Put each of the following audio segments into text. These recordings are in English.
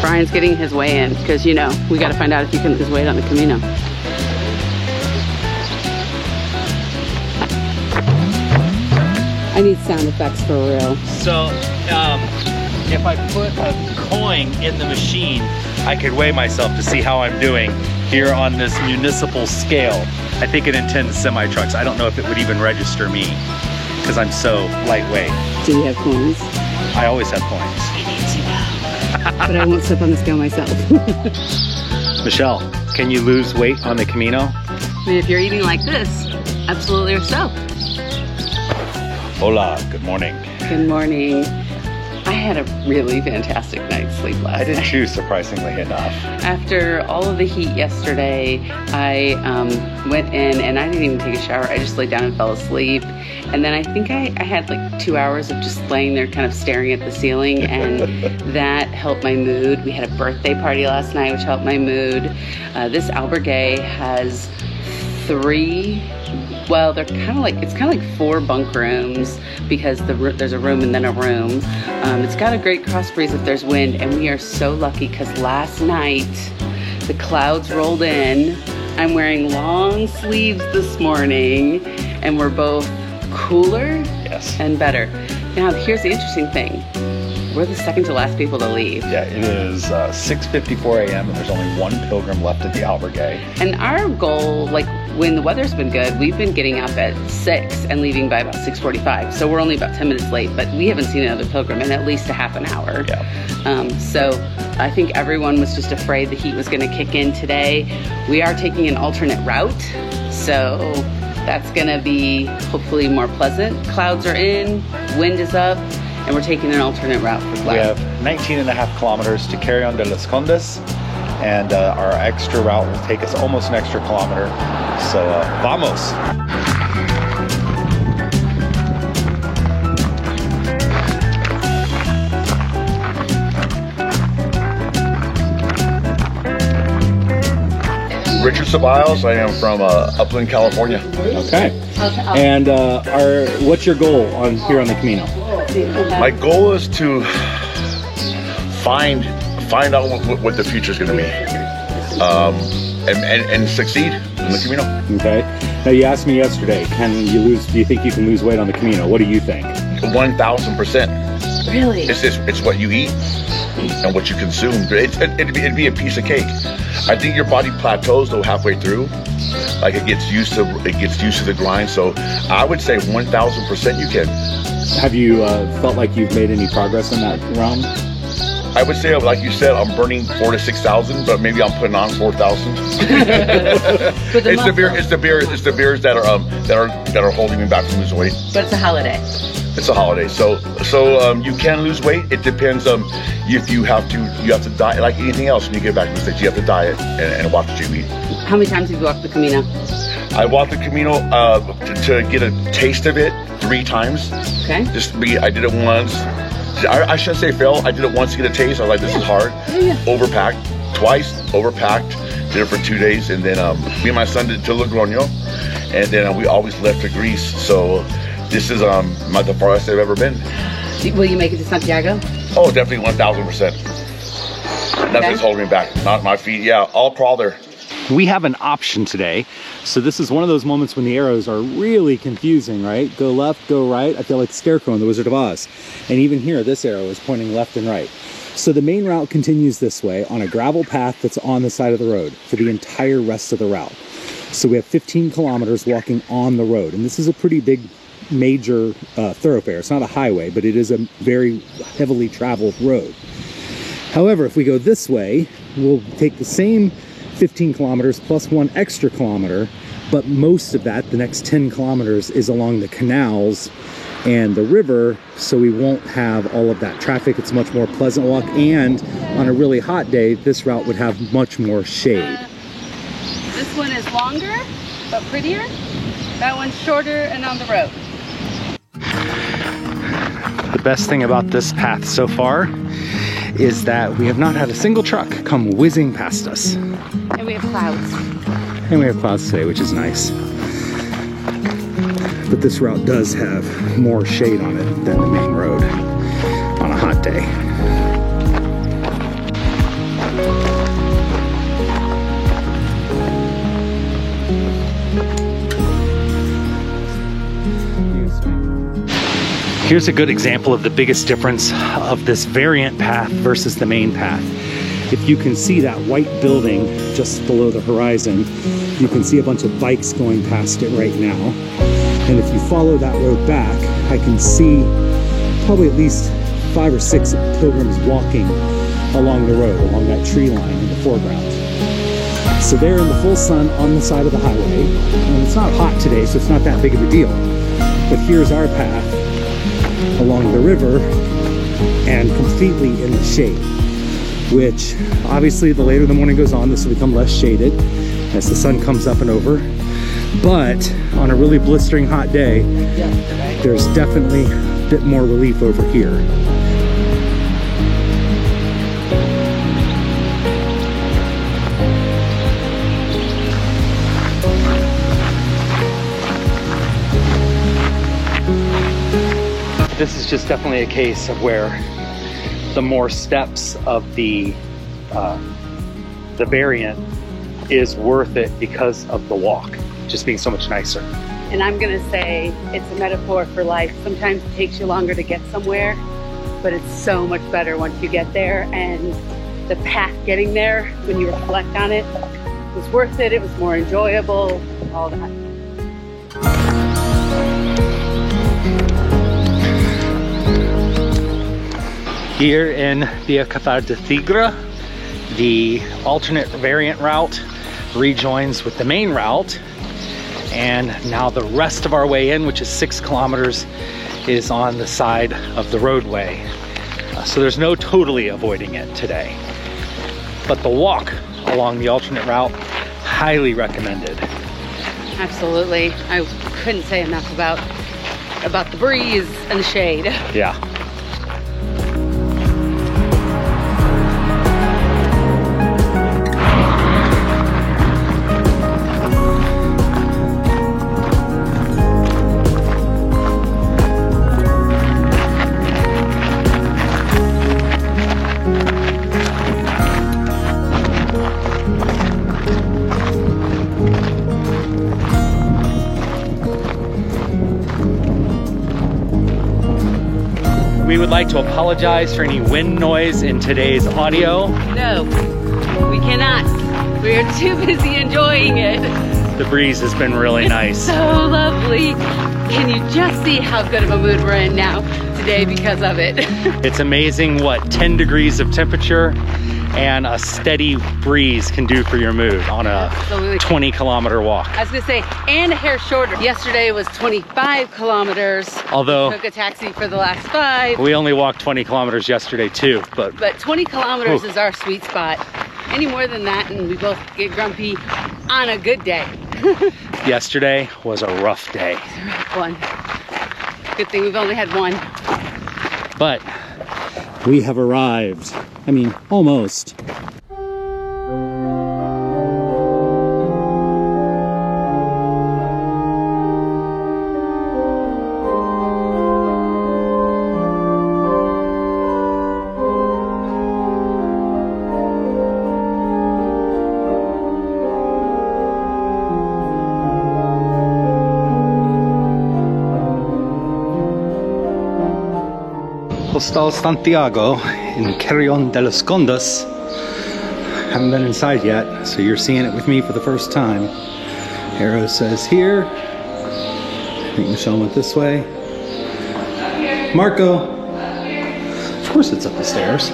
Brian's getting his weigh in because, you know, we got to find out if he can lose weight on the Camino. I need sound effects for real. So, if I put a coin in the machine, I could weigh myself to see how I'm doing here on this municipal scale. I think it intends semi-trucks. I don't know if it would even register me because I'm so lightweight. Do you have coins? I always have coins. I need to know. But I won't step on the scale myself. Michelle, can you lose weight on the Camino? I mean, if you're eating like this, absolutely so. Hola, good morning. Good morning. I had a really fantastic night's sleep last night. I did too, surprisingly enough. After all of the heat yesterday, I went in and I didn't even take a shower. I just laid down and fell asleep. And then I think I had like 2 hours of just laying there kind of staring at the ceiling, and that helped my mood. We had a birthday party last night, which helped my mood. This albergue has they're kind of like, it's kind of like 4 bunk rooms because there's a room and then a room. It's got a great cross breeze if there's wind, and we are so lucky because last night the clouds rolled in. I'm wearing long sleeves this morning and we're both cooler and better. Now here's the interesting thing. We're the second to last people to leave. Yeah, it is 6:54 a.m. and there's only 1 pilgrim left at the albergue. And our goal, like when the weather's been good, we've been getting up at 6 and leaving by about 6:45. So we're only about 10 minutes late, but we haven't seen another pilgrim in at least a half an hour. Yeah. So I think everyone was just afraid the heat was going to kick in today. We are taking an alternate route, so that's going to be hopefully more pleasant. Clouds are in, wind is up, and we're taking an alternate route for clouds. We have 19.5 kilometers to Carrion de los Condes, and our extra route will take us almost an extra kilometer. So, vamos! Richard Ceballos. I am from Upland, California. Okay. And what's your goal here on the Camino? My goal is to find out what the future is going to be, and succeed in the Camino. Okay. Now you asked me yesterday, do you think you can lose weight on the Camino? What do you think? 1,000%. Really? It's what you eat and what you consume. It'd be a piece of cake. I think your body plateaus though halfway through. Like it gets used to the grind. So I would say 1,000% you can. Have you felt like you've made any progress in that realm? I would say, like you said, I'm burning 4,000 to 6,000, but maybe I'm putting on 4,000. It's the beers that are holding me back from losing weight. But it's a holiday. It's a holiday, so you can lose weight. It depends if you have to diet like anything else. When you get back to the States, you have to diet and watch what you eat. How many times have you walked the Camino? I walked the Camino to get a taste of it 3 times. Okay. I did it once. I shouldn't say fail. I did it once to get a taste. I was like, this is hard. Yeah. Overpacked. Twice overpacked. Did it for 2 days, and then me and my son did to Logroño, and then we always left to Greece. So this is not the farthest I've ever been. Will you make it to Santiago? Oh, definitely 1,000%. Nothing's holding me back. Not my feet. Yeah, I'll crawl there. We have an option today. So this is one of those moments when the arrows are really confusing, right? Go left, go right. I feel like the Scarecrow in The Wizard of Oz. And even here, this arrow is pointing left and right. So the main route continues this way on a gravel path that's on the side of the road for the entire rest of the route. So we have 15 kilometers walking on the road. And this is a pretty big, major thoroughfare. It's not a highway, but it is a very heavily traveled road. However, if we go this way, we'll take the same 15 kilometers plus 1 extra kilometer, but most of that, the next 10 kilometers, is along the canals and the river, so we won't have all of that traffic. It's a much more pleasant walk, and on a really hot day, this route would have much more shade. This one is longer, but prettier. That one's shorter and on the road. The best thing about this path so far is that we have not had a single truck come whizzing past us. And we have clouds. And we have clouds today, which is nice. But this route does have more shade on it than the main road on a hot day. Here's a good example of the biggest difference of this variant path versus the main path. If you can see that white building just below the horizon, you can see a bunch of bikes going past it right now. And if you follow that road back, I can see probably at least 5 or 6 pilgrims walking along the road, along that tree line in the foreground. So they're in the full sun on the side of the highway, and it's not hot today, so it's not that big of a deal. But here's our path along the river and completely in the shade, which obviously the later the morning goes on, this will become less shaded as the sun comes up and over. But on a really blistering hot day, there's definitely a bit more relief over here. This is just definitely a case of where the more steps of the variant is worth it because of the walk just being so much nicer. And I'm gonna say it's a metaphor for life. Sometimes it takes you longer to get somewhere, but it's so much better once you get there. And the path getting there, when you reflect on it, was worth it. It was more enjoyable, all that. Here in Via Cathar de Tigre, the alternate variant route rejoins with the main route, and now the rest of our way in, which is 6 kilometers, is on the side of the roadway. So there's no totally avoiding it today. But the walk along the alternate route, highly recommended. Absolutely. I couldn't say enough about the breeze and the shade. Yeah. We would like to apologize for any wind noise in today's audio. No, we cannot. We are too busy enjoying it. The breeze has been really nice. So lovely. Can you just see how good of a mood we're in now today because of it? It's amazing what 10 degrees of temperature and a steady breeze can do for your mood on a 20-kilometer walk. I was gonna say, and a hair shorter. Yesterday was 25 kilometers. Although took a taxi for the last 5. We only walked 20 kilometers yesterday too, but 20 kilometers is our sweet spot. Any more than that and we both get grumpy on a good day. Yesterday was a rough day. It's a rough one. Good thing we've only had one. But we have arrived. I mean, almost. Postal Santiago in Carrion de los Condes. Haven't been inside yet, so you're seeing it with me for the first time. Arrow says here. I think Michelle went this way. Marco. Of course it's up the stairs.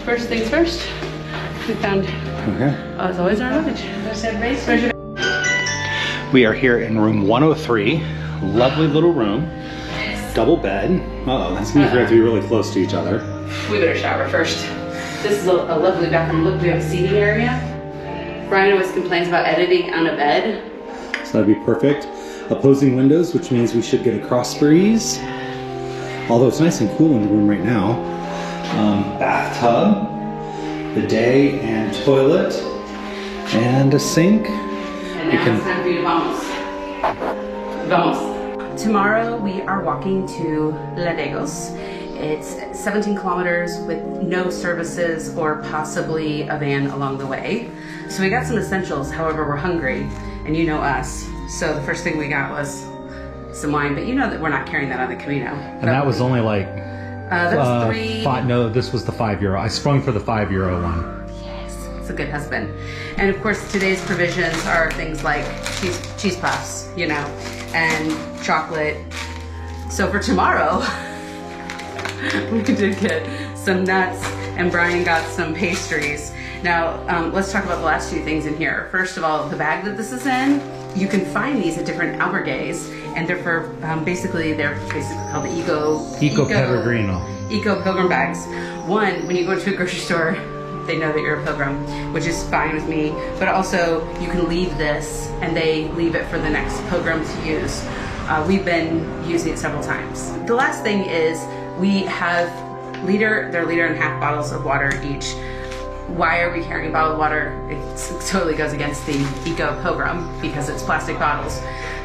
First things first, we found, as always, our luggage. We are here in room 103. Lovely little room. Double bed. Uh-oh, that's gonna have to be really close to each other. We better shower first. This is a lovely bathroom. Look, we have a seating area. Brian always complains about editing on a bed. So that'd be perfect. Opposing windows, which means we should get a cross breeze. Although it's nice and cool in the room right now. Bathtub, bidet and toilet, and a sink. And now it's time for you to vamos. Vamos. Tomorrow we are walking to Ladegos. It's 17 kilometers with no services or possibly a van along the way. So we got some essentials, however we're hungry, and you know us. So the first thing we got was some wine, but you know that we're not carrying that on the Camino. And that was only like that's three. No, this was the €5. I sprung for the €5 one. Yes, it's a good husband. And of course, today's provisions are things like cheese puffs, you know, and chocolate. So for tomorrow, we did get some nuts, and Brian got some pastries. Now, let's talk about the last two things in here. First of all, the bag that this is in, you can find these at different albergues, and they're for basically called the Eco Pellegrino. Eco Pilgrim bags. One, when you go to a grocery store, they know that you're a pilgrim, which is fine with me. But also, you can leave this, and they leave it for the next pilgrim to use. We've been using it several times. The last thing is we have they're 1.5 liter bottles of water each. Why are we carrying bottled water? It totally goes against the Eco Pilgrim because it's plastic bottles.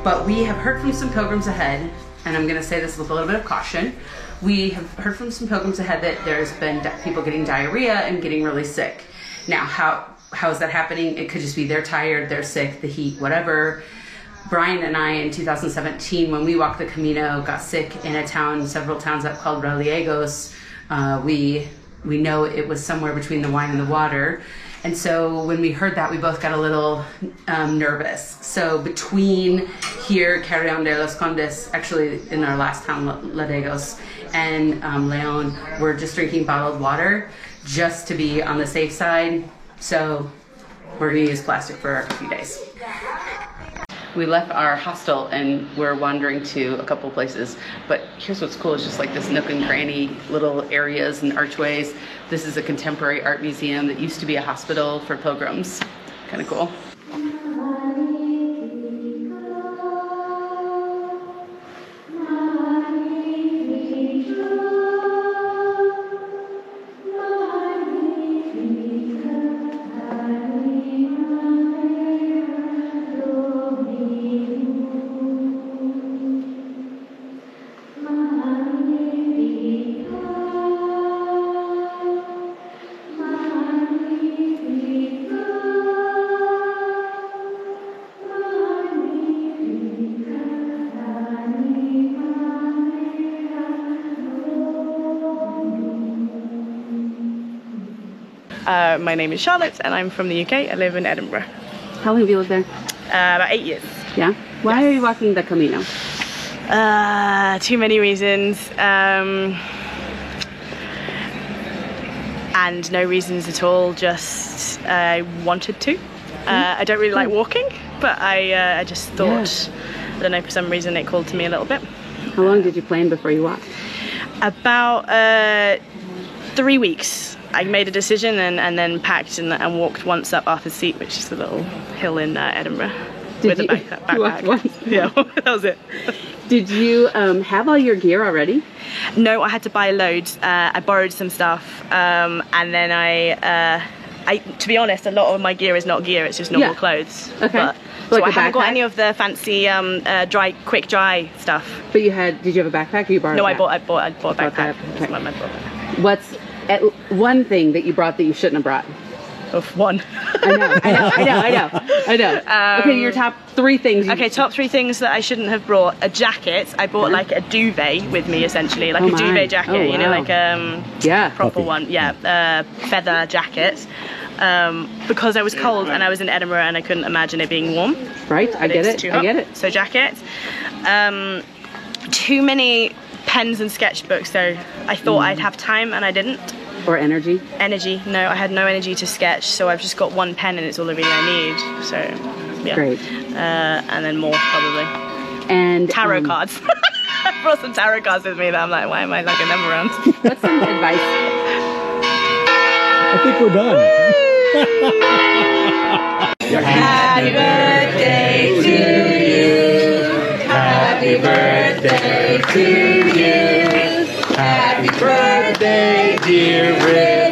But we have heard from some pilgrims ahead, and I'm gonna say this with a little bit of caution. We have heard from some pilgrims ahead that there's been people getting diarrhea and getting really sick. Now, how is that happening? It could just be they're tired, they're sick, the heat, whatever. Brian and I in 2017, when we walked the Camino, got sick in several towns up called Reliegos. We know it was somewhere between the wine and the water. And so when we heard that, we both got a little nervous. So between here, Carrion de los Condes, actually in our last town, Ladegos, and Leon, we're just drinking bottled water just to be on the safe side. So we're gonna use plastic for a few days. We left our hostel and we're wandering to a couple places, but here's what's cool. It's just like this nook and cranny little areas and archways. This is a contemporary art museum that used to be a hospital for pilgrims. Kind of cool. My name is Charlotte and I'm from the UK. I live in Edinburgh. How long have you lived there? About 8 years. Yeah? Why are you walking the Camino? Too many reasons. And no reasons at all, just I wanted to. I don't really like walking, but I just thought, I don't know, for some reason it called to me a little bit. How long did you plan before you walked? About 3 weeks. I made a decision and then packed and walked once up Arthur's Seat, which is a little hill in Edinburgh. With a backpack. You walked once? Yeah, that was it. Did you have all your gear already? No, I had to buy loads. I borrowed some stuff, and then I, to be honest, a lot of my gear is not gear; it's just normal clothes. Okay. But, like so I a haven't got backpack? any of the fancy quick dry stuff. But did you have a backpack or you borrowed No, a I backpack? bought a backpack. that, okay. It's my backpack. What's one thing that you brought that you shouldn't have brought? One. I know. Okay, your top 3 things. Okay, top 3 things that I shouldn't have brought. A jacket. I bought like a duvet with me, essentially, like a duvet jacket. You know, like proper one. Yeah, feather jacket. Because I was cold and I was in Edinburgh and I couldn't imagine it being warm. Right, I get it. I get it. So jacket. Too many pens and sketchbooks, so I thought I'd have time and I didn't. Or energy? Energy. No, I had no energy to sketch, so I've just got 1 pen and it's all I really need. So, yeah. Great. And then more, probably. And tarot cards. I brought some tarot cards with me that I'm like, why am I lugging them around? What's some advice? I think we're done. Happy birthday to you. Happy birthday to you. Happy birthday, dear Rick.